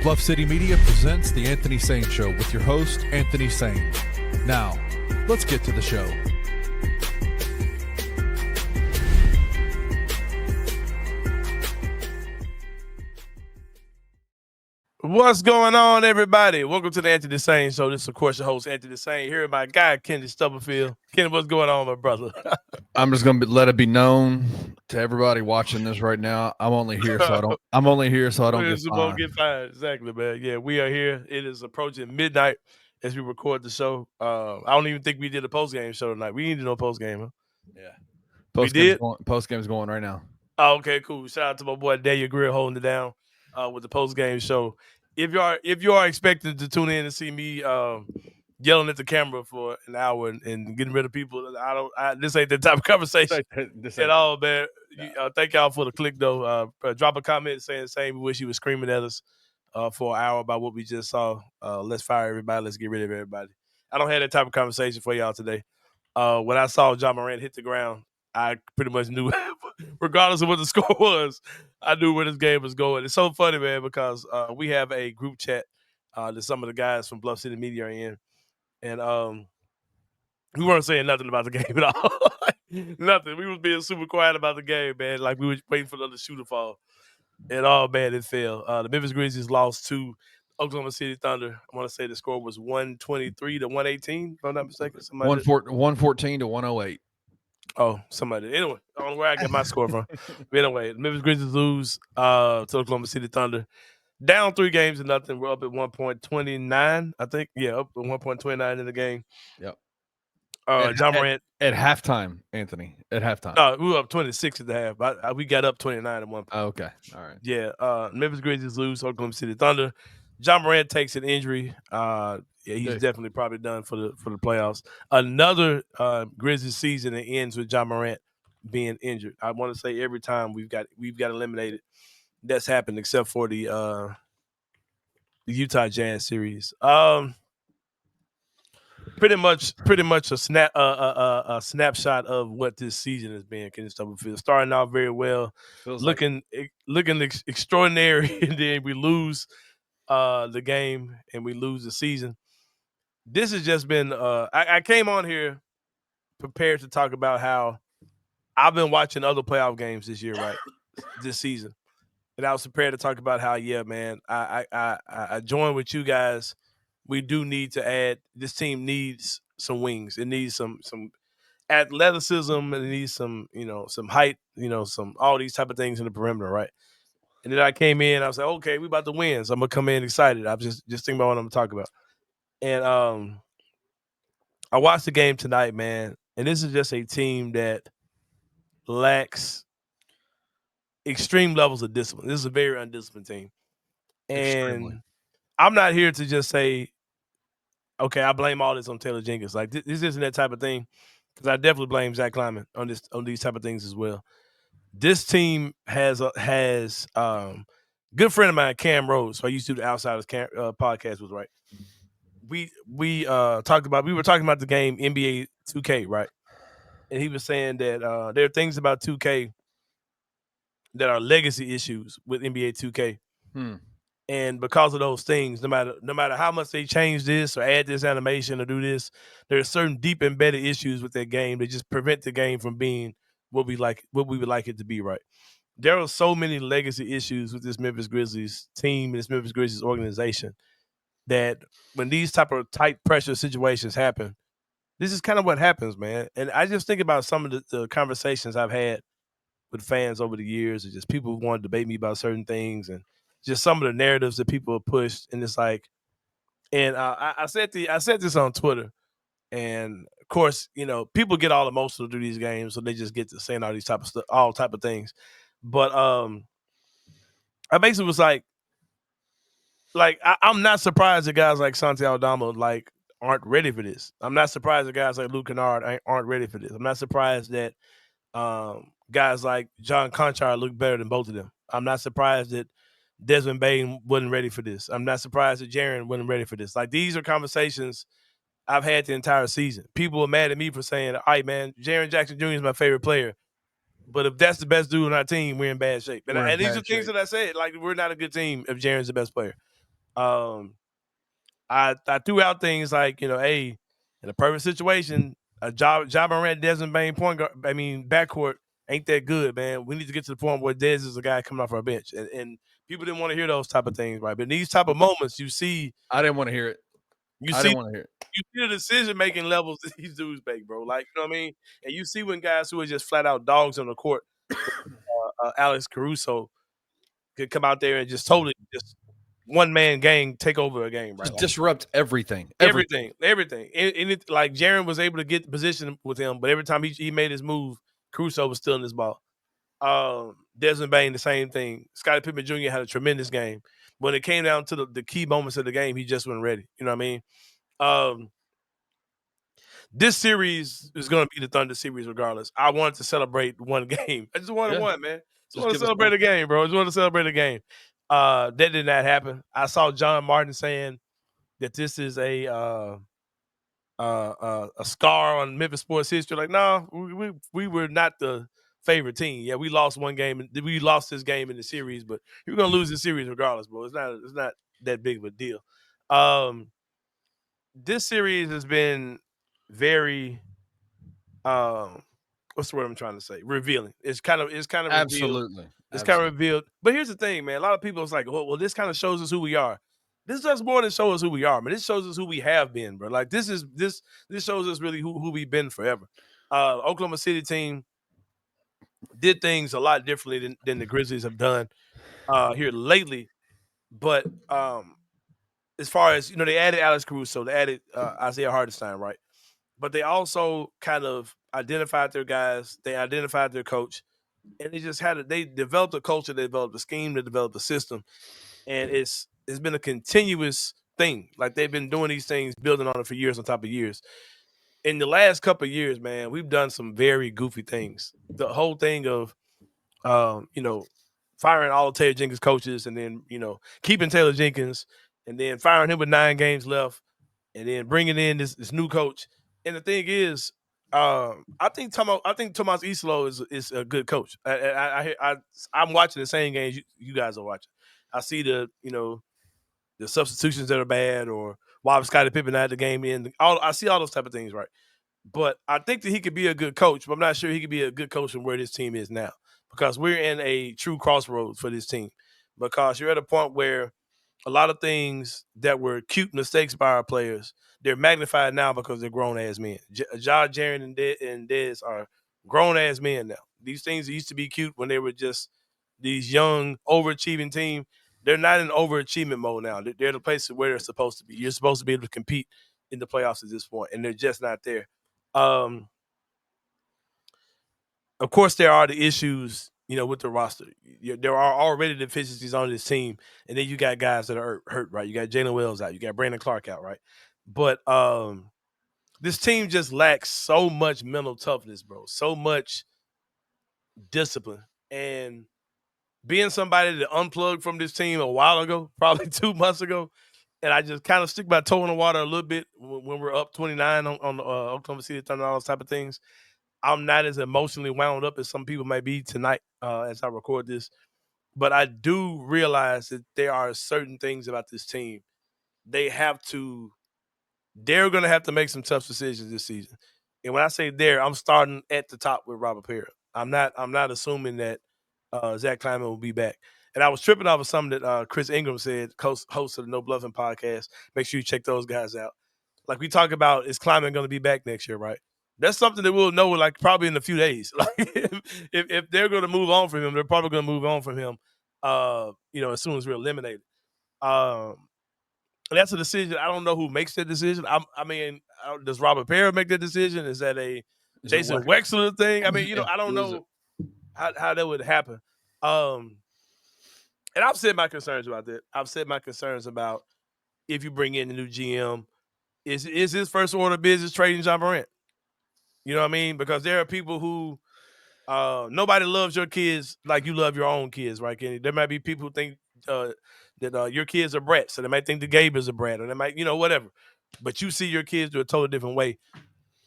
Bluff City Media presents The Anthony Sain Show with your host, Anthony Sain. Now, let's get to the show. What's going on, everybody? Welcome to the Anthony Sain Show. This is, of course, your host, Anthony Sain. Here with my guy, Kenny Stubblefield. Kenny, what's going on, my brother? I'm just gonna let it be known to everybody watching this right now. I'm only here so I don't get fined. Exactly, man. Yeah, we are here. It is approaching midnight as we record the show. I don't even think we did a post game show tonight. We didn't do no post game, huh? Yeah, post game's going right now. Oh, okay, cool. Shout out to my boy Daniel Greer holding it down with the post game show. If you are expected to tune in and see me yelling at the camera for an hour and getting rid of people, this ain't the type of conversation at all, man. No. Thank y'all for the click though. Drop a comment saying we wish he was screaming at us for an hour about what we just saw. Let's fire everybody. Let's get rid of everybody. I don't have that type of conversation for y'all today. When I saw John Morant hit the ground, I pretty much knew, regardless of what the score was, I knew where this game was going. It's so funny, man, because we have a group chat that some of the guys from Bluff City Media are in. And we weren't saying nothing about the game at all. Nothing. We was being super quiet about the game, man. Like we were waiting for the shoe to fall. And man, it fell. The Memphis Grizzlies lost to Oklahoma City Thunder. I want to say the score was 123 to 118, if I'm not mistaken. 114 to 108. Oh, somebody. Anyway, I don't know where I get my score from. But anyway, the Memphis Grizzlies lose to Oklahoma City Thunder. Down 3-0. We're up at 1.29, I think. Yeah, up at 1.29 in the game. Yep. John Morant. At halftime, Anthony. At halftime. We were up 26 at the half. We got up 29 at one point. Oh, okay. All right. Yeah. Memphis Grizzlies lose to Oklahoma City Thunder. John Morant takes an injury. He's definitely probably done for the playoffs. Another Grizzlies season that ends with John Morant being injured. I want to say every time we've got eliminated, that's happened except for the Utah Jazz series. Pretty much a snapshot of what this season has been. Kenny Stubblefield starting out very well, looking extraordinary, and then we lose the game and we lose the season. This has just been I came on here prepared to talk about how I've been watching other playoff games this year, right? This season. And I was prepared to talk about how, yeah, man, I join with you guys. We do need to add, this team needs some wings. It needs some athleticism, it needs some height, some all these type of things in the perimeter, right? And then I came in, I was like, okay, we about to win. So I'm gonna come in excited. I'm just thinking about what I'm gonna talk about. And I watched the game tonight, man, and this is just a team that lacks extreme levels of discipline. This is a very undisciplined team. And extremely. I'm not here to just say, okay, I blame all this on Taylor Jenkins. Like, this isn't that type of thing, because I definitely blame Zach Kleiman on these type of things as well. This team has good friend of mine, Cam Rose, who I used to do the Outsiders podcast with, right? We were talking about the game NBA 2K, right? And he was saying that there are things about 2K that are legacy issues with NBA 2K. And because of those things, no matter how much they change this or add this animation or do this, there are certain deep embedded issues with that game that just prevent the game from being what we would like it to be, right? There are so many legacy issues with this Memphis Grizzlies team and this Memphis Grizzlies organization that when these type of tight pressure situations happen, this is kind of what happens, man. And I just think about some of the conversations I've had with fans over the years, and just people who want to debate me about certain things, and just some of the narratives that people have pushed. And it's like, and I said this on Twitter, and of course, people get all emotional through these games, so they just get to saying all these type of stuff, all type of things. But I basically was like I'm not surprised that guys like Santi Aldama aren't ready for this. I'm not surprised that guys like Luke Kennard aren't ready for this. I'm not surprised that guys like John Conchar look better than both of them. I'm not surprised that Desmond Bain wasn't ready for this. I'm not surprised that Jaren wasn't ready for this. Like, these are conversations I've had the entire season. People are mad at me for saying, all right, man, Jaren Jackson Jr. is my favorite player. But if that's the best dude on our team, we're in bad shape. And these are things that I said. Like, we're not a good team if Jaren's the best player. I threw out things like, hey, in a perfect situation, a Ja Morant, Desmond Bain backcourt ain't that good, man. We need to get to the point where Dez is a guy coming off our bench, and people didn't want to hear those type of things, right? But in these type of moments, you see, I didn't want to hear it. you I see, didn't want to hear it. you see the decision making levels that these dudes make, bro. Like, you know what I mean? And you see when guys who are just flat out dogs on the court, Alex Caruso, could come out there and just totally just one man gang take over a game, right? Just Like, disrupt everything. everything. And it, like Jaren was able to get the position with him, but every time he made his move, Caruso was still in his ball. Desmond Bain, the same thing. Scottie Pippen Jr. had a tremendous game. When it came down to the key moments of the game, he just wasn't ready. You know what I mean? This series is going to be the Thunder series regardless. I wanted to celebrate one game. I just wanted one, man. Just want to celebrate a game, bro. Just want to celebrate a game. That did not happen. I saw John Martin saying that this is a scar on Memphis sports history. Like, no, we were not the favorite team. Yeah, we lost one game. We lost this game in the series, but you're gonna lose the series regardless, bro. It's not that big of a deal. This series has been very what's the word I'm trying to say? Revealing. It's kind of revealed. Absolutely. It's kind of revealed. But here's the thing, man. A lot of people is like, well, this kind of shows us who we are. This does more than show us who we are, man. This shows us who we have been, bro. Like this shows us really who we've been forever. Oklahoma City team did things a lot differently than the Grizzlies have done here lately. But as far as they added Alex Caruso, they added Isaiah Hartenstein, right? But they also kind of identified their guys. They identified their coach, and they developed a culture, they developed a scheme, they developed a system, and it's been a continuous thing. Like they've been doing these things, building on it for years on top of years. In the last couple of years, man, we've done some very goofy things. The whole thing of, firing all of Taylor Jenkins' coaches, and then keeping Taylor Jenkins, and then firing him with 9 games left, and then bringing in this new coach. And the thing is, I think Tomas Islo is a good coach. I'm watching the same games you guys are watching. I see the substitutions that are bad, or why Scottie Pippen at the game in. I see all those type of things, right? But I think that he could be a good coach, but I'm not sure he could be a good coach from where this team is now, because we're in a true crossroads for this team, because you're at a point where a lot of things that were cute mistakes by our players, they're magnified now because they're grown ass men. Jaren and Dez are grown ass men now. These things that used to be cute when they were just these young overachieving team, they're not in overachievement mode now. They're the place where they're supposed to be. You're supposed to be able to compete in the playoffs at this point, and they're just not there. Of course, there are the issues, with the roster. There are already deficiencies on this team, and then you got guys that are hurt, right? You got Jalen Wells out, you got Brandon Clark out, right? But this team just lacks so much mental toughness, bro. So much discipline, and being somebody that unplugged from this team a while ago, probably 2 months ago, and I just kind of stick my toe in the water a little bit when we're up 29 on Oklahoma City Thunder, all those type of things. I'm not as emotionally wound up as some people might be tonight as I record this. But I do realize that there are certain things about this team. They're going to have to make some tough decisions this season. And when I say I'm starting at the top with Robert Perry. I'm not assuming that Zach Kleiman will be back. And I was tripping off of something that Chris Ingram said, host of the No Bluffing podcast. Make sure you check those guys out. Like we talk about, is Kleiman going to be back next year, right? That's something that we'll know like probably in a few days. Like if they're going to move on from him, they're probably going to move on from him. As soon as we're eliminated. And that's a decision. I don't know who makes that decision. Does Robert Perry make that decision? Is that a Jason Wexler thing? I mean, I don't know how that would happen. And I've said my concerns about that. I've said my concerns about if you bring in a new GM, is his first order of business trading Ja Morant? You know what I mean? Because there are people who nobody loves your kids like you love your own kids, right, Kenny? There might be people who think that your kids are brats, so they might think that Gabe is a brat, or they might, whatever. But you see your kids do a totally different way.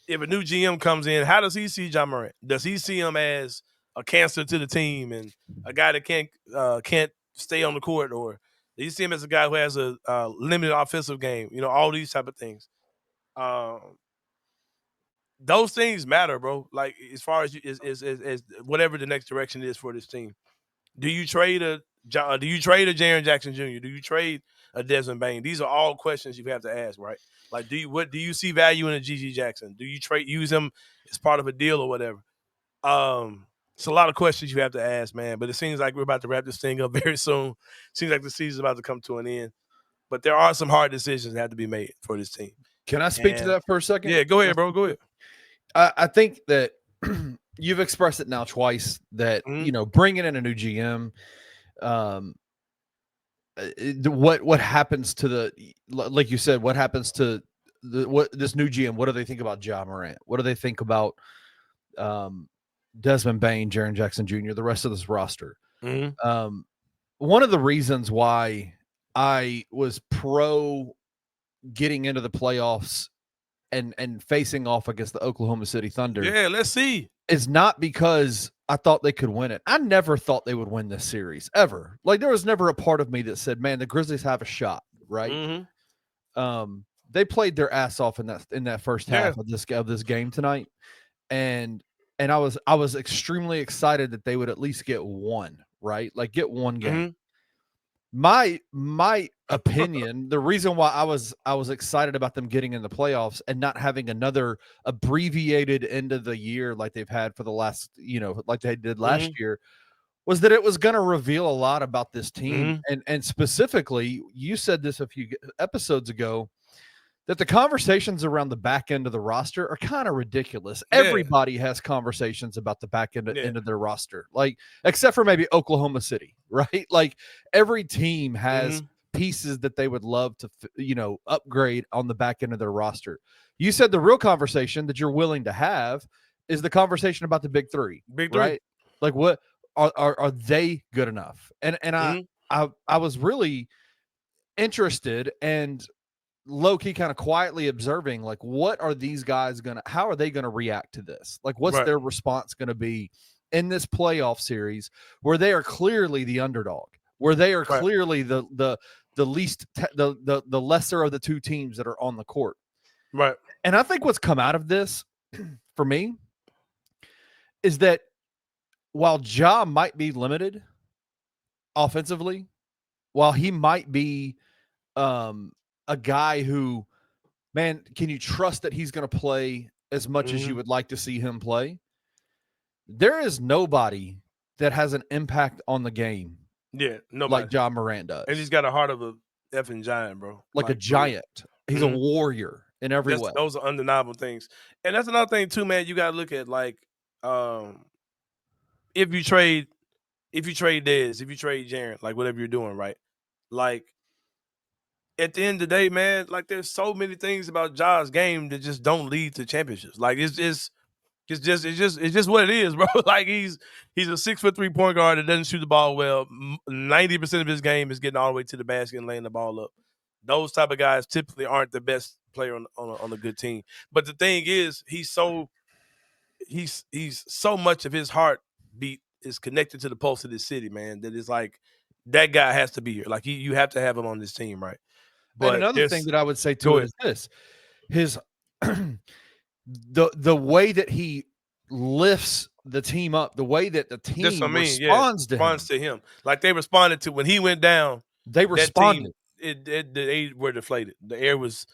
If a new GM comes in, how does he see Ja Morant? Does he see him as a cancer to the team and a guy that can't stay on the court, or Do you see him as a guy who has a limited offensive game? You know, all these type of things. Those things matter, bro. Like as far as as whatever the next direction is for this team. Do you trade a Jaren Jackson Jr.? Do you trade a Desmond Bain? These are all questions you have to ask, right? Like, do you see value in a GG Jackson? Do you use him as part of a deal or whatever? It's a lot of questions you have to ask, man. But it seems like we're about to wrap this thing up very soon. Seems like the season's about to come to an end. But there are some hard decisions that have to be made for this team. Can I speak to that for a second? Yeah, go ahead, bro. Go ahead. I think that you've expressed it now twice that bringing in a new GM, what happens to the, like you said, what happens to this new GM? What do they think about Ja Morant? What do they think about Desmond Bain, Jaren Jackson Jr., the rest of this roster? One of the reasons why I was pro getting into the playoffs and facing off against the Oklahoma City Thunder. Yeah, let's see. Is not because I thought they could win it. I never thought they would win this series ever. Like there was never a part of me that said, "Man, the Grizzlies have a shot." Right? They played their ass off in that first half of this game tonight, and I was extremely excited that they would at least get one. Right? Like get one game. My opinion, the reason why I was excited about them getting in the playoffs and not having another abbreviated end of the year like they've had for the last, like they did last year, was that it was going to reveal a lot about this team. And specifically, you said this a few episodes ago, that the conversations around the back end of the roster are kind of ridiculous. Yeah. Everybody has conversations about the back end of their roster, like except for maybe Oklahoma City, right? Like every team has pieces that they would love to, upgrade on the back end of their roster. You said the real conversation that you're willing to have is the conversation about the big three, right? Like what are they good enough? And I was really interested and low-key kind of quietly observing, like, what are these guys how are they gonna react to this? Like, what's their response gonna be in this playoff series where they are clearly the underdog, where they are clearly the least the lesser of the two teams that are on the court, right? And I think what's come out of this for me is that while Ja might be limited offensively, while he might be a guy who, man, can you trust that he's going to play as much as you would like to see him play? There is nobody that has an impact on the game. Yeah, nobody. Like Ja Morant does. And he's got a heart of a effing giant, bro. Like a giant. He's a warrior in every way. Those are undeniable things. And that's another thing too, man. You got to look at like if you trade Dez, if you trade Jaren, like whatever you're doing, right? Like at the end of the day, man, like there's so many things about Ja's game that just don't lead to championships. Like it's just what it is, bro. Like he's a 6'3" point guard that doesn't shoot the ball well. 90% of his game is getting all the way to the basket and laying the ball up. Those type of guys typically aren't the best player on a good team. But the thing is, he's so much of his heartbeat is connected to the pulse of this city, man. That is like that guy has to be here. Like you have to have him on this team, right? But and another thing that I would say too is this: his the way that he lifts the team up, the way that the team responds to him, like they responded to when he went down. They responded. They were deflated. The air was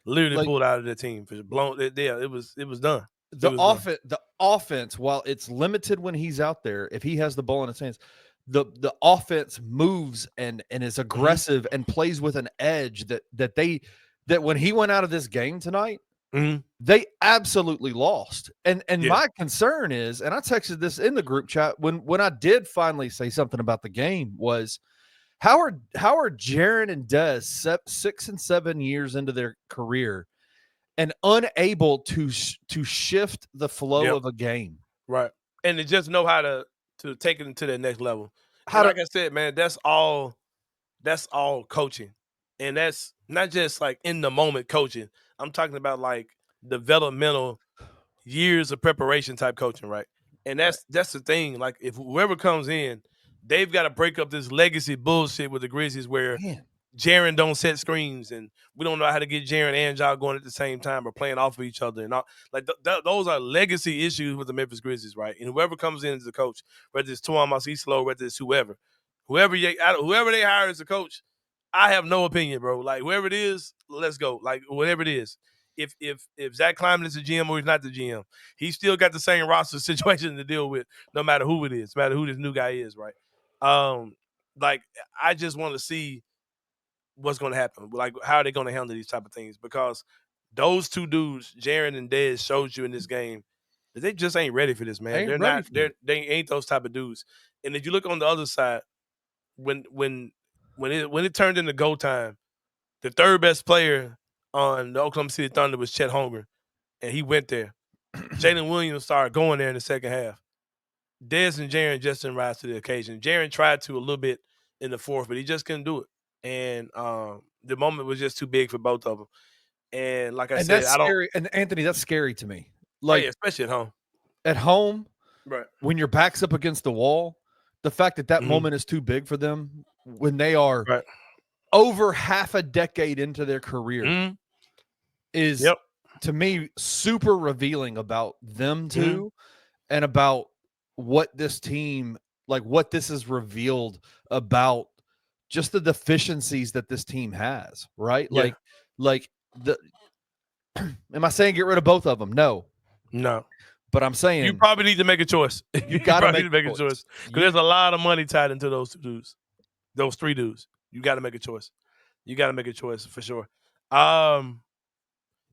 literally pulled out of the team. Blown. It was done. The offense, while it's limited when he's out there, if he has the ball in his hands, the offense moves and is aggressive and plays with an edge that when he went out of this game tonight, they absolutely lost. And my concern is, and I texted this in the group chat when I did finally say something about the game, was how are Jaren and Dez 6 and 7 years into their career and unable to shift the flow of a game, right? And to just know how to take it to the next level. Like I said, man, that's all coaching. And that's not just like in the moment coaching. I'm talking about like developmental years of preparation type coaching, right? And that's the thing. Like if whoever comes in, they've got to break up this legacy bullshit with the Grizzlies where Jaren don't set screens and we don't know how to get Jaren and Ja going at the same time or playing off of each other and all. Like those are legacy issues with the Memphis Grizzlies, right? And whoever comes in as a coach, whether it's Tuan Masislo, whether it's whoever they hire as a coach, I have no opinion, bro. Like whoever it is, let's go. Like whatever it is. If Zach Kleiman is the GM or he's not the GM, he's still got the same roster situation to deal with, no matter who it is, no matter who this new guy is, right? Like I just want to see what's going to happen. Like how are they going to handle these type of things? Because those two dudes, Jaren and Dez, showed you in this game that they just ain't ready for this, man. They're not. They ain't those type of dudes. And if you look on the other side, when it turned into go time, the third best player on the Oklahoma City Thunder was Chet Holmgren, and he went there. Jalen Williams started going there in the second half. Dez and Jaren just didn't rise to the occasion. Jaren tried to a little bit in the fourth, but he just couldn't do it. And the moment was just too big for both of them. And like I said, that's scary. And Anthony, that's scary to me. Like especially at home. At home, right? When your back's up against the wall, the fact that moment is too big for them when they are over half a decade into their career is to me super revealing about them too, and about what this team, like what this has revealed about just the deficiencies that this team has, right? Yeah. Like the am I saying get rid of both of them? No. But I'm saying you probably need to make a choice. You got to make a choice because there's a lot of money tied into those two dudes, those three dudes. You got to make a choice. You got to make a choice for sure.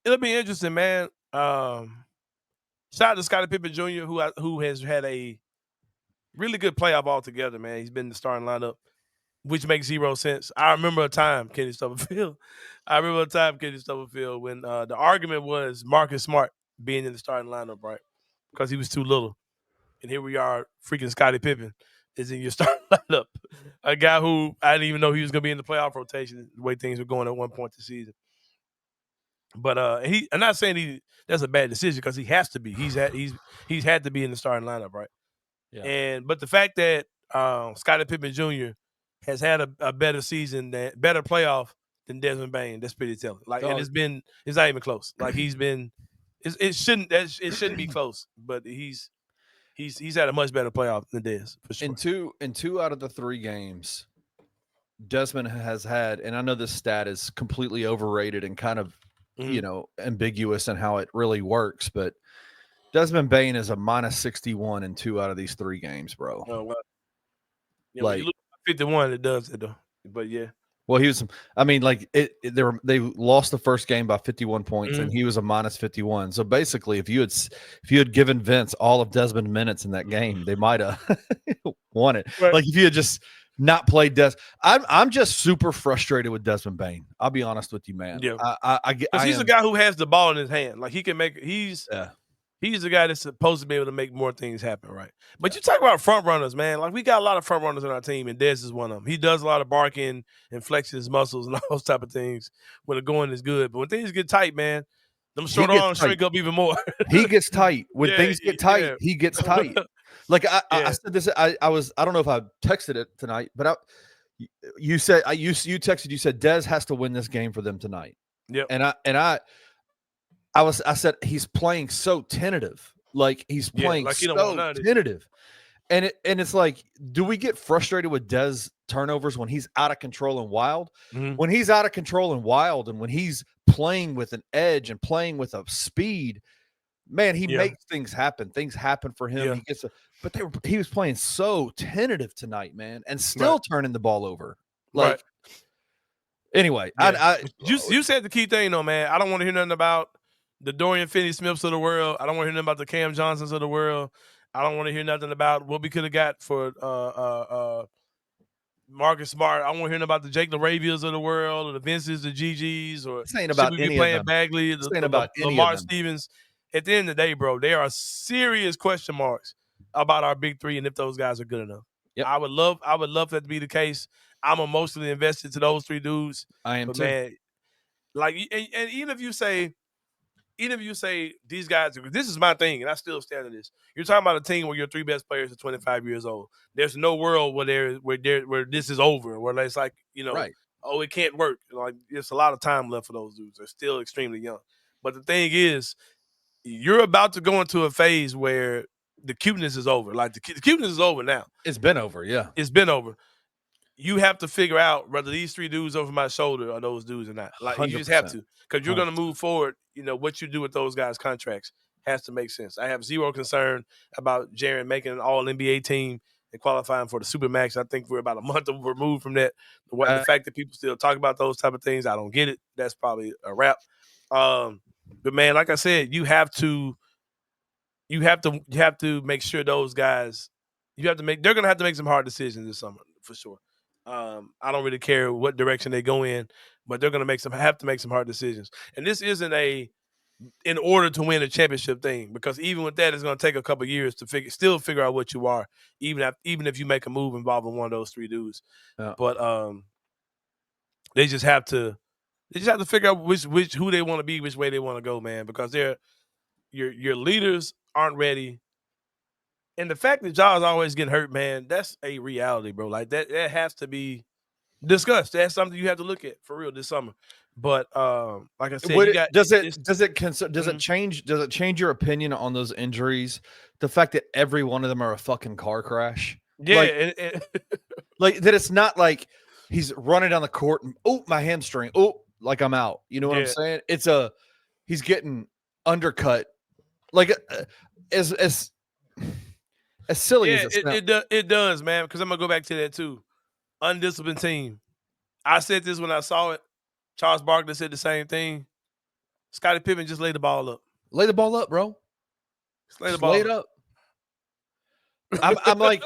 It'll be interesting, man. Shout out to Scottie Pippen Jr., who has had a really good playoff altogether, man. He's been in the starting lineup, which makes zero sense. I remember a time, Kenny Stubblefield. When the argument was Marcus Smart being in the starting lineup, right? Because he was too little. And here we are, freaking Scottie Pippen is in your starting lineup. A guy who I didn't even know he was going to be in the playoff rotation the way things were going at one point this season. But I'm not saying that's a bad decision because he has to be. He's had to be in the starting lineup, right? Yeah. But the fact that Scottie Pippen Jr. has had a better season, better playoff than Desmond Bain, that's pretty telling. Like, and it's not even close. Like it shouldn't be close, but he's had a much better playoff than Des for sure. In two out of the 3 games, Desmond has had, and I know this stat is completely overrated and kind of ambiguous in how it really works, but Desmond Bain is a minus 61 in 2 out of these 3 games, bro. Oh, wow. Yeah, like, when you look at 51, it does it though. But yeah. Well, he was. I mean, like they lost the first game by 51 points, and he was a minus 51. So basically, if you had given Vince all of Desmond minutes in that game, they might have won it. Right. Like if you had just not played Des. I'm just super frustrated with Desmond Bain. I'll be honest with you, man. Yeah, he's a guy who has the ball in his hand. Like he can make. He's the guy that's supposed to be able to make more things happen, right? But you talk about front runners, man. Like we got a lot of front runners on our team, and Dez is one of them. He does a lot of barking and flexing his muscles and all those type of things when the going is good. But when things get tight, man, them short arms shrink up even more. He gets tight. When things get tight, he gets tight. Like I said this, I don't know if I texted it tonight, but you texted, you said Dez has to win this game for them tonight. Yep. I said he's playing so tentative. Like he's playing so tentative. And it's like, do we get frustrated with Dez turnovers when he's out of control and wild? Mm-hmm. When he's out of control and wild, and when he's playing with an edge and playing with a speed, man, he makes things happen. Things happen for him. Yeah. He was playing so tentative tonight, man, and still turning the ball over. Like anyway, you said the key thing though, man. I don't want to hear nothing about the Dorian Finney-Smiths of the world. I don't want to hear nothing about the Cam Johnsons of the world. I don't want to hear nothing about what we could have got for Marcus Smart. I don't want to hear nothing about the Jake LaRavias of the world, or the Vinces, the GGs, or should we be playing Bagley, the Lamar Stevens. At the end of the day, bro, there are serious question marks about our big three and if those guys are good enough. Yep. I would love that to be the case. I'm emotionally invested to those 3 dudes. I am too. Man, like, and even if you say, even if you say these guys, this is my thing, and I still stand on this. You're talking about a team where your 3 best players are 25 years old. There's no world where this is over, where it's like, right. Oh, it can't work. Like, there's a lot of time left for those dudes. They're still extremely young. But the thing is, you're about to go into a phase where the cuteness is over. Like, the cuteness is over now. It's been over, yeah. It's been over. You have to figure out whether these 3 dudes over my shoulder are those dudes or not. Like, 100%. You just have to, because you're going to move forward. What you do with those guys' contracts has to make sense. I have zero concern about Jaren making an All-NBA team and qualifying for the Supermax. I think we're about a month removed from that. The fact that people still talk about those type of things, I don't get it. That's probably a wrap. But man, like I said, you have to make sure those guys. They're going to have to make some hard decisions this summer for sure. I don't really care what direction they go in, but they're going to have to make some hard decisions. And this isn't in order to win a championship thing, because even with that, it's going to take a couple of years to figure out what you are, even if you make a move involving one of those 3 dudes. Yeah. But they just have to figure out who they want to be, which way they want to go, man, because your leaders aren't ready. And the fact that Ja's always getting hurt, man, that's a reality, bro. Like, that has to be discussed. That's something you have to look at for real this summer. But like I said, does it change your opinion on those injuries? The fact that every one of them are a fucking car crash. Yeah, like that. It's not like he's running down the court and my hamstring. Like I'm out. You know what I'm saying? He's getting undercut. Like as silly as it does, man. Because I'm gonna go back to that too. Undisciplined team. I said this when I saw it. Charles Barkley said the same thing. Scottie Pippen just laid the ball up. Lay the ball up, bro. Just lay the ball up. I'm like,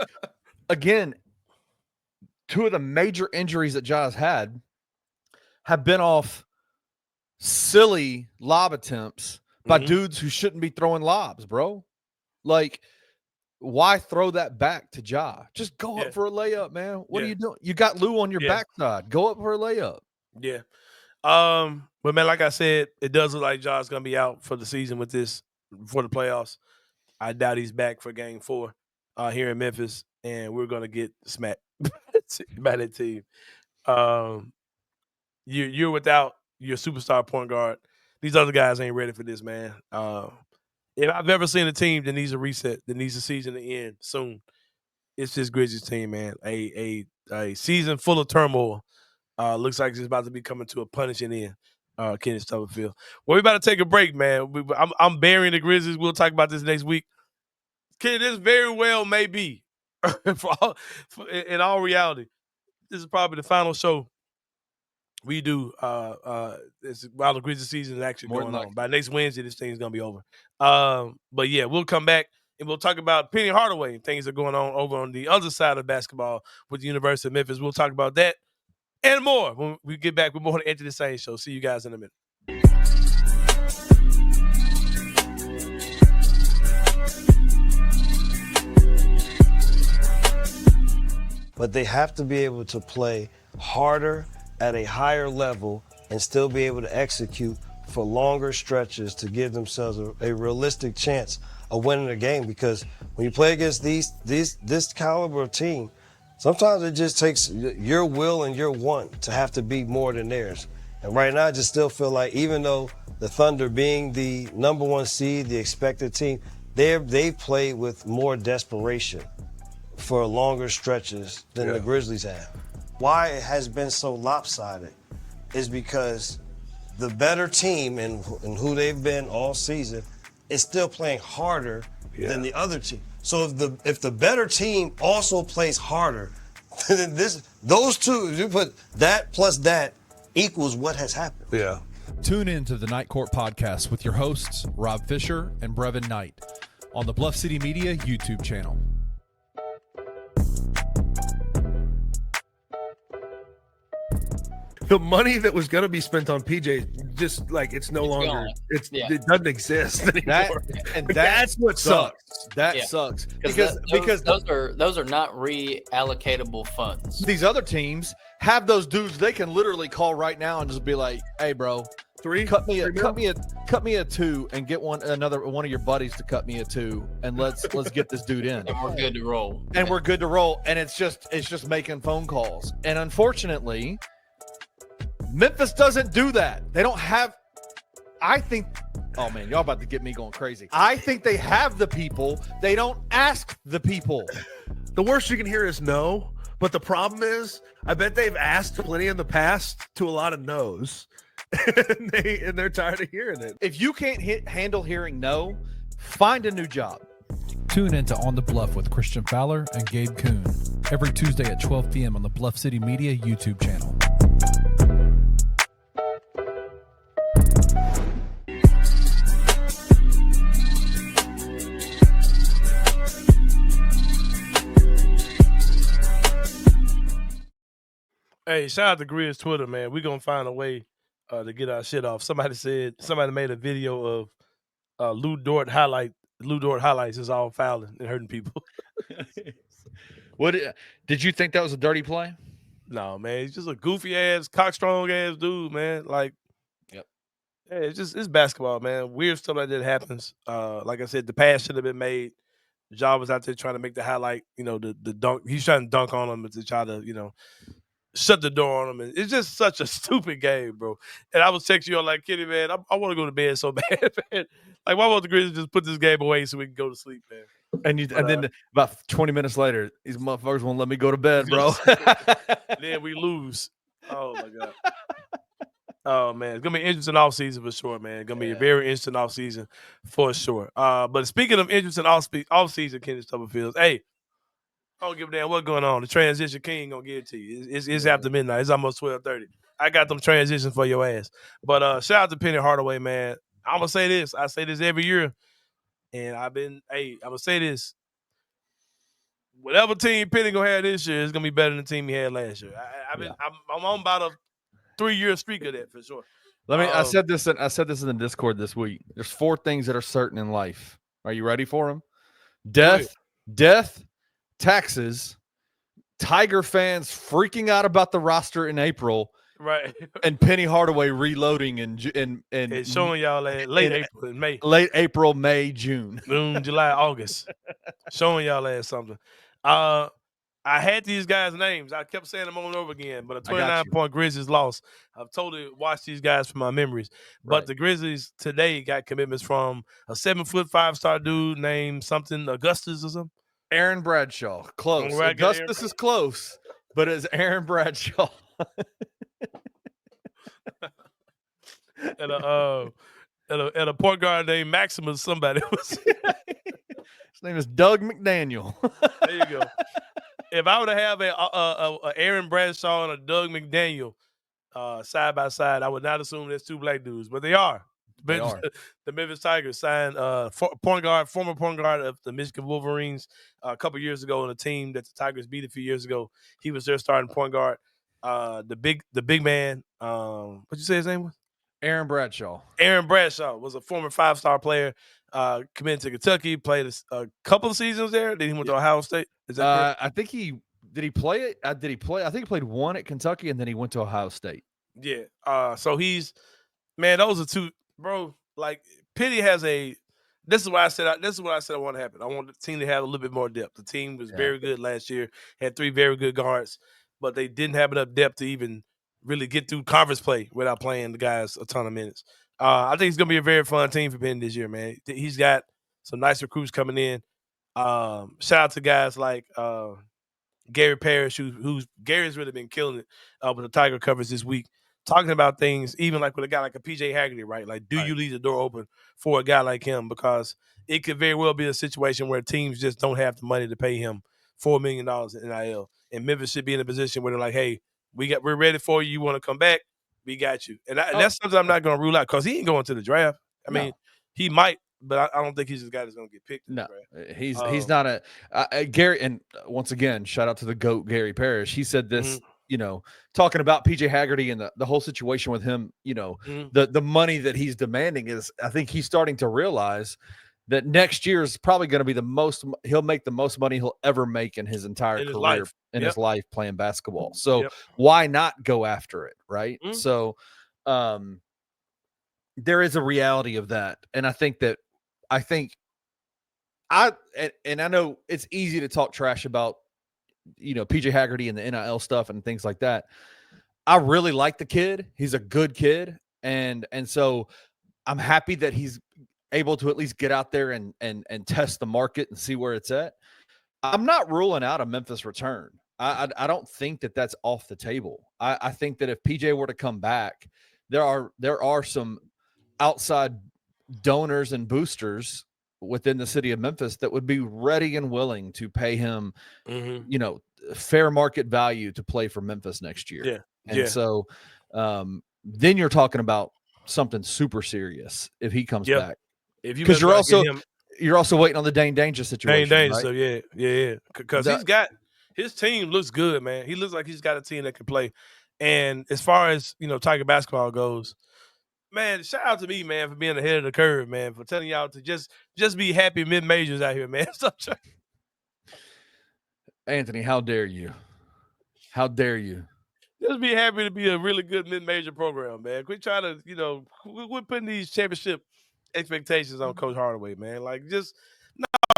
again, 2 of the major injuries that Ja's had have been off silly lob attempts by dudes who shouldn't be throwing lobs, bro. Like, why throw that back to Ja? Just go up for a layup, man. What are you doing? You got Lou on your backside. Go up for a layup. Yeah. But man, like I said, it does look like Ja's gonna be out for the season with this for the playoffs. I doubt he's back for Game 4 here in Memphis, and we're gonna get smacked by that team. You're without your superstar point guard. These other guys ain't ready for this, man. If I've ever seen a team that needs a reset, that needs a season to end soon, it's this Grizzlies team, man. A season full of turmoil. Looks like it's about to be coming to a punishing end. Kenny Stubblefield. Well, we about to take a break, man. I'm burying the Grizzlies. We'll talk about this next week. Kenny, this very well may be, in all reality, this is probably the final show we do while the Grizzlies season is actually going on. By next Wednesday, this thing's gonna be over. But yeah, we'll come back and we'll talk about Penny Hardaway and things that are going on over on the other side of basketball with the University of Memphis. We'll talk about that and more when we get back with more to Enter the Sain show. See you guys in a minute. But they have to be able to play harder at a higher level and still be able to execute for longer stretches to give themselves a realistic chance of winning a game. Because when you play against this caliber of team, sometimes it just takes your will and your want to have to be more than theirs. And right now, I just still feel like even though the Thunder being the number 1 seed, the expected team, they've played with more desperation for longer stretches than the Grizzlies have. Why it has been so lopsided is because the better team and who they've been all season is still playing harder than the other team. So if the better team also plays harder, then those two, you put that plus that equals what has happened. Yeah. Tune in to the Night Court podcast with your hosts, Rob Fisher and Brevin Knight, on the Bluff City Media YouTube channel. The money that was going to be spent on PJ, just like it's longer. Gone. It doesn't exist anymore. That's what sucks. That sucks because those are not reallocatable funds. These other teams have those dudes they can literally call right now and just be like, "Hey, bro, Cut me a 2 and get one of your buddies to cut me a 2 and let's get this dude in. And we're good to roll. And it's just making phone calls. And unfortunately, Memphis doesn't do that. They don't have. I think. Oh man, y'all about to get me going crazy. I think they have the people. They don't ask the people. The worst you can hear is no. But the problem is, I bet they've asked plenty in the past to a lot of no's. and they're tired of hearing it. If you can't handle hearing no, find a new job. Tune into On the Bluff with Christian Fowler and Gabe Kuhn every Tuesday at 12 p.m. on the Bluff City Media YouTube channel. Hey, shout out to Grizz Twitter, man. We're going to find a way to get our shit off. Somebody made a video of Lou Dort highlights is all fouling and hurting people. What did you think that was a dirty play? No, man. He's just a goofy ass, cockstrong ass dude, man. Like, yep. Yeah, it's basketball, man. Weird stuff like that happens. Like I said, the pass should have been made. Ja was out there trying to make the highlight, the dunk. He's trying to dunk on him to try to, shut the door on him. And it's just such a stupid game, bro. And I was texting you all like, Kitty, man, I want to go to bed so bad, man. Like, why won't the Grizzlies just put this game away so we can go to sleep, man? And then about 20 minutes later, these motherfuckers won't let me go to bed, bro. Then we lose. Oh, my God. Oh, man. It's going to be an interesting offseason for sure, man. It's going to be a very interesting offseason for sure. But speaking of interesting offseason, Kenny Stubblefields, hey, I don't give a damn what's going on. The transition king going to give it to you. It's after midnight. It's almost 12:30. I got them transitions for your ass. But shout out to Penny Hardaway, man. I'm going to say this. I say this every year. And I'm going to say this. Whatever team Penny going to have this year is going to be better than the team he had last year. I'm on about a 3-year streak of that for sure. I said this in the Discord this week. There's 4 things that are certain in life. Are you ready for them? Death, taxes, Tiger fans freaking out about the roster in April, right? And Penny Hardaway reloading and showing y'all late April, May, June, July, August, showing y'all ass something. I had these guys' names. I kept saying them over and over again, but a 29-point Grizzlies loss. I've totally watched these guys from my memories. But the Grizzlies today got commitments from a 7-foot 5-star dude named something Augustus or something. Aaron Bradshaw. Close. Augustus is close, but it's Aaron Bradshaw. and a point guard named Maximus somebody. His name is Doug McDaniel. There you go. If I were to have a Aaron Bradshaw and a Doug McDaniel side by side, I would not assume there's 2 black dudes, but they are. The Memphis Tigers signed former point guard of the Michigan Wolverines a couple years ago on a team that the Tigers beat a few years ago. He was their starting point guard. The big man. What'd you say his name was? Aaron Bradshaw. Aaron Bradshaw was a former 5-star player. Committed to Kentucky, played a couple of seasons there. Then he went to Ohio State. Is that correct? I think did he play? I think he played 1 at Kentucky, and then he went to Ohio State. Yeah. So those are 2, bro. Like Penny has This is what I said I want to happen. I want the team to have a little bit more depth. The team was very good last year. Had 3 very good guards, but they didn't have enough depth to even really get through conference play without playing the guys a ton of minutes. I think it's going to be a very fun team for Penny this year, man. He's got some nice recruits coming in. Shout out to guys like Gary Parrish, who's Gary's really been killing it with the Tiger covers this week, talking about things, even like with a guy like a PJ Haggerty, right? Like, do you leave the door open for a guy like him? Because it could very well be a situation where teams just don't have the money to pay him $4 million in NIL. And Memphis should be in a position where they're like, hey, we're ready for you. You want to come back? We got you. And that's something I'm not going to rule out because he ain't going to the draft. I mean, he might, but I don't think he's the guy that's going to get picked. No, he's not a Gary. And once again, shout out to the GOAT, Gary Parrish. He said this, talking about PJ Haggerty and the whole situation with him, the money that he's demanding is, I think he's starting to realize that next year is probably going to be he'll make the most money he'll ever make in his entire career his life playing basketball. So why not go after it? Right. So, there is a reality of that. And I think I know it's easy to talk trash about, PJ Haggerty and the NIL stuff and things like that. I really like the kid. He's a good kid. And so I'm happy that he's able to at least get out there and test the market and see where it's at. I'm not ruling out a Memphis return. I don't think that that's off the table. I think that if PJ were to come back, there are some outside donors and boosters within the city of Memphis that would be ready and willing to pay him, fair market value to play for Memphis next year. Yeah. And so then you're talking about something super serious if he comes back. Because you're also waiting on the Dane Danger situation. Dane Danger, right? so yeah. Because his team looks good, man. He looks like he's got a team that can play. And as far as Tiger basketball goes, man, shout out to me, man, for being ahead of the curve, man, for telling y'all to just be happy mid majors out here, man. Anthony, how dare you? How dare you? Just be happy to be a really good mid-major program, man. Quit trying to, we're putting these championship expectations on Coach Hardaway, man. Like,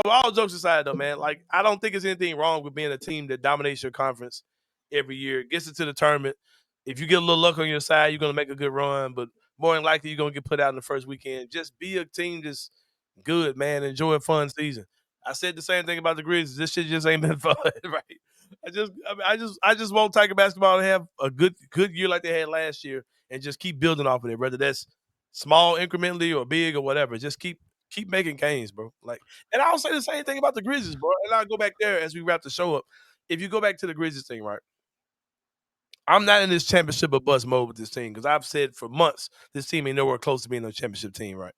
all jokes aside, though, man, like, I don't think there's anything wrong with being a team that dominates your conference every year, gets into the tournament. If you get a little luck on your side, you're going to make a good run, but more than likely, you're going to get put out in the first weekend. Just be a team that's good, man. Enjoy a fun season. I said the same thing about the Grizzlies. This shit just ain't been fun, right? I just want Tiger basketball to have a good year like they had last year and just keep building off of it, whether that's small incrementally or big or whatever. Just keep making gains, bro. Like, and I'll say the same thing about the Grizzlies, bro. And I'll go back there as we wrap the show up. If you go back to the Grizzlies thing, right? I'm not in this championship or bust mode with this team because I've said for months this team ain't nowhere close to being a championship team, right?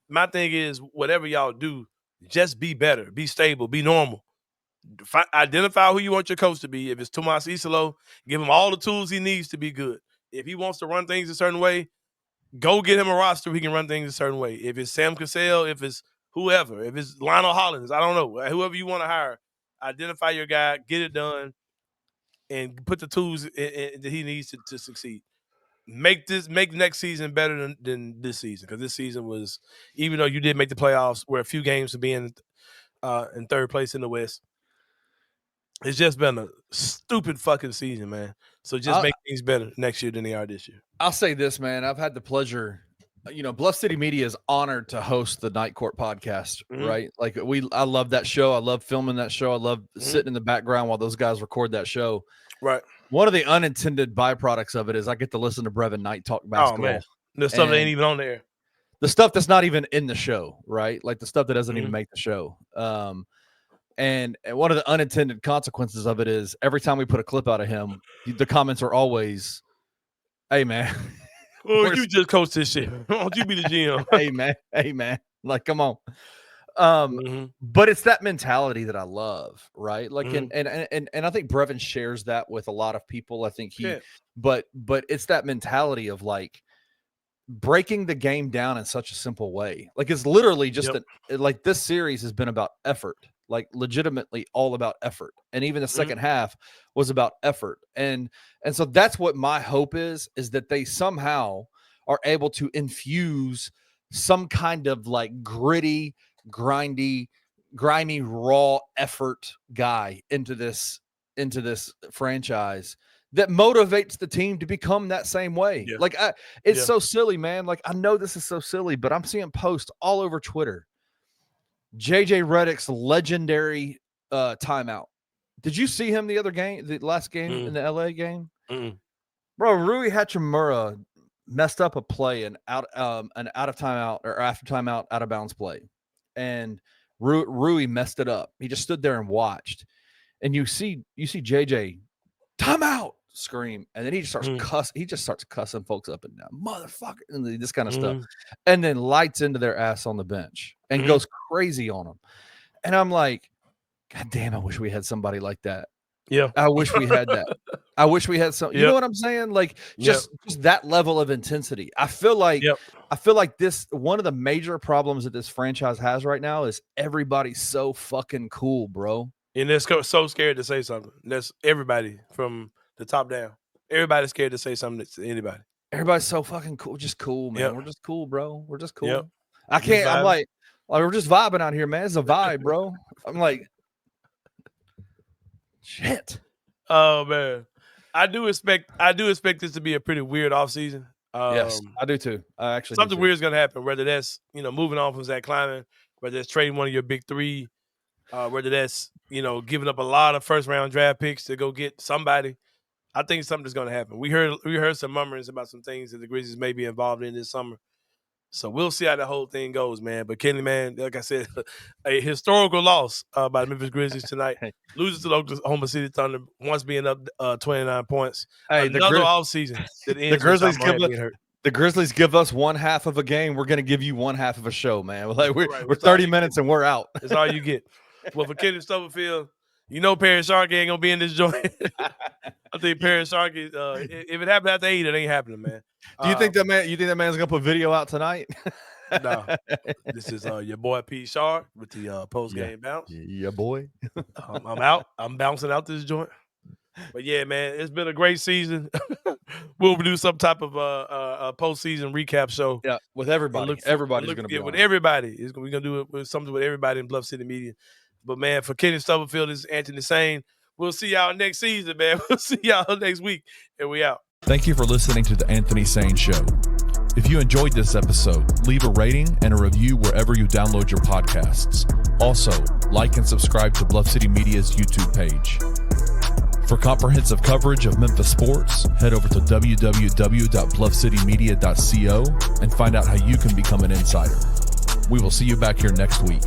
My thing is, whatever y'all do, just be better, be stable, be normal. Identify who you want your coach to be. If it's Tomas Isolo, give him all the tools he needs to be good. If he wants to run things a certain way, go get him a roster he can run things a certain way. If it's Sam Cassell, if it's whoever, if it's Lionel Hollins, I don't know. Whoever you want to hire, identify your guy, get it done, and put the tools that he needs to succeed. Make next season better than this season, because this season was, even though you did make the playoffs, were a few games of being in third place in the West. It's just been a stupid fucking season, man. So just make things better next year than they are this year. I'll say this, man. I've had the pleasure, Bluff City Media is honored to host the Night Court podcast, right? Like I love that show. I love filming that show. I love sitting in the background while those guys record that show. Right. One of the unintended byproducts of it is I get to listen to Brevin Knight talk basketball. Oh, man. The stuff that ain't even on there. The stuff that's not even in the show, right? Like the stuff that doesn't even make the show. And one of the unintended consequences of it is every time we put a clip out of him, the comments are always, "Hey, man. Well, you just coach this shit. Why don't you be the GM?" Hey, man. Like, come on. But it's that mentality that I love, right? Like, and I think Brevin shares that with a lot of people. I think but it's that mentality of like breaking the game down in such a simple way. Like, it's literally just like this series has been about effort, like legitimately all about effort. And even the second half was about effort. And so that's what my hope is that they somehow are able to infuse some kind of like gritty, grimy, raw effort guy into this franchise that motivates the team to become that same way. Yeah. Like it's so silly, man. Like I know this is so silly, but I'm seeing posts all over Twitter. JJ Redick's legendary timeout. Did you see him the last game in the LA game? Bro, Rui Hachimura messed up a play and out of timeout or after timeout out of bounds play. And Rui messed it up. He just stood there and watched. And you see JJ timeout scream, and then he just starts cussing folks up and down, motherfucker, and this kind of stuff, and then lights into their ass on the bench and goes crazy on them. And I'm like, God damn, I wish we had somebody like that. Yeah, I wish we had that. I wish we had some. You know what I'm saying? Like just that level of intensity. I feel like this one of the major problems that this franchise has right now is everybody's so fucking cool, bro. And they're so scared to say something. That's everybody from the top down. Everybody's scared to say something to anybody. Everybody's so fucking cool. Just cool, man. Yep. We're just cool, bro. We're just cool. Yep. I can't. I'm vibing. like, we're just vibing out here, man. It's a vibe, bro. I'm like, shit. Oh man, I do expect this to be a pretty weird offseason. Yes, I do too. I actually Something weird is going to happen, whether that's, moving on from Zach Kleiman, whether that's trading one of your big three, whether that's, giving up a lot of first-round draft picks to go get somebody. I think something's going to happen. We heard some murmurings about some things that the Grizzlies may be involved in this summer. So we'll see how the whole thing goes, man. But Kenny, man, like I said, a historical loss by the Memphis Grizzlies tonight. Losing to the Oklahoma City Thunder, once being up 29 points. Hey, another offseason that ends the Grizzlies give us one half of a game. We're going to give you one half of a show, man. Like we're 30 minutes and we're out. That's all you get. Well, for Kenny Stubblefield, Perry Sharkey ain't going to be in this joint. I think Perry Sharkey, if it happened after 8, it ain't happening, man. Do you think that man's going to put video out tonight? No. This is your boy P. Shark with the post-game bounce. Yeah, boy. I'm out. I'm bouncing out this joint. But yeah, man, it's been a great season. We'll do some type of a postseason recap show. Yeah, with everybody. Everybody's going to be with on. everybody. We're going to do it with something with everybody in Bluff City Media. But man, for Kenny Stubblefield, this is Anthony Sain. We'll see y'all next season, man. We'll see y'all next week, and we out. Thank you for listening to the Anthony Sain Show. If you enjoyed this episode, leave a rating and a review wherever you download your podcasts. Also, like and subscribe to Bluff City Media's YouTube page. For comprehensive coverage of Memphis sports, head over to www.bluffcitymedia.co and find out how you can become an insider. We will see you back here next week.